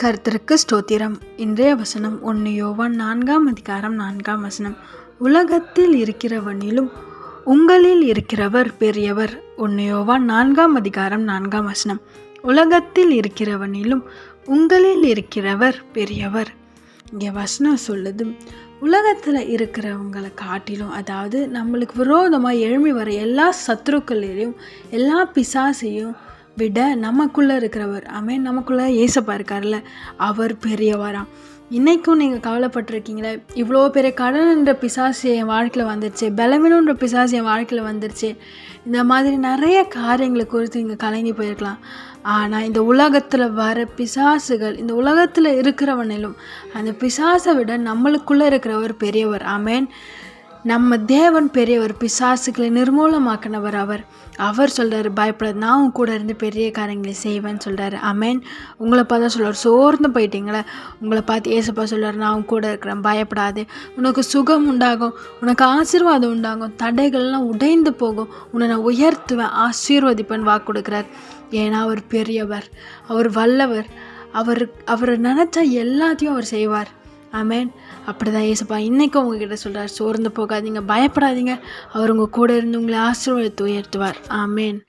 கர்த்தருக்கு ஸ்தோத்திரம். இன்றைய வசனம் 1 யோவான் 4 அதிகாரம் 4 உலகத்தில் இருக்கிறவனிலும் உங்களில் இருக்கிறவர் பெரியவர். 1 யோவான் 4 அதிகாரம் 4 உலகத்தில் இருக்கிறவனிலும் உங்களில் இருக்கிறவர் பெரியவர். இங்கே வசனம் சொல்லுது, உலகத்தில் இருக்கிறவங்களை காட்டிலும், அதாவது நம்மளுக்கு விரோதமாக எழும்பி வர எல்லா சத்துருக்களையும் எல்லா பிசாசையும் விட நமக்குள்ளே இருக்கிறவர், ஆமென், நமக்குள்ளே ஏசப்பா இருக்கார்ல, அவர் பெரியவராம். இன்றைக்கும் நீங்கள் கவலைப்பட்டிருக்கீங்களே, இவ்வளோ பெரிய கடன்ன்ற பிசாசு என் வாழ்க்கையில் வந்துருச்சு, பலவீனன்ற பிசாசு என் வாழ்க்கையில் வந்துருச்சு, இந்த மாதிரி நிறைய காரியங்களை குறித்து நீங்கள் கலங்கி போயிருக்கலாம். ஆனால் இந்த உலகத்தில் வர பிசாசுகள், இந்த உலகத்தில் இருக்கிறவனிலும் அந்த பிசாசை விட நம்மளுக்குள்ளே இருக்கிறவர் பெரியவர். ஆமென். நம்ம தேவன் பெரியவர், பிசாசுகளை நிர்மூலமாக்கினவர் அவர் சொல்கிறார், பயப்படாது, நான் உன் கூட இருந்து பெரிய காரியங்களை செய்வேன்னு சொல்கிறாரு. ஆமென். உங்களை பார்த்தா சொல்கிறார், சோர்ந்து போயிட்டீங்களே, உங்களை பார்த்து ஏசப்பா சொல்கிறார், நான் உன் கூட இருக்கிறேன், பயப்படாது, உனக்கு சுகம் உண்டாகும், உனக்கு ஆசீர்வாதம் உண்டாகும், தடைகள்லாம் உடைந்து போகும், உன்னை நான் உயர்த்துவேன், ஆசீர்வதிப்பேன் வாக்கு கொடுக்குறார். ஏன்னா அவர் பெரியவர், அவர் வல்லவர், அவர் நினச்சா எல்லாத்தையும் அவர் செய்வார். ஆமென். அப்படிதான் ஏசப்பா இன்றைக்கும் உங்ககிட்ட சொல்கிறார், சோர்ந்து போகாதீங்க, பயப்படாதீங்க, அவர் உங்கள் கூட இருந்து உங்களை ஆசீர்வாதத்தை உயர்த்துவார். ஆமென்.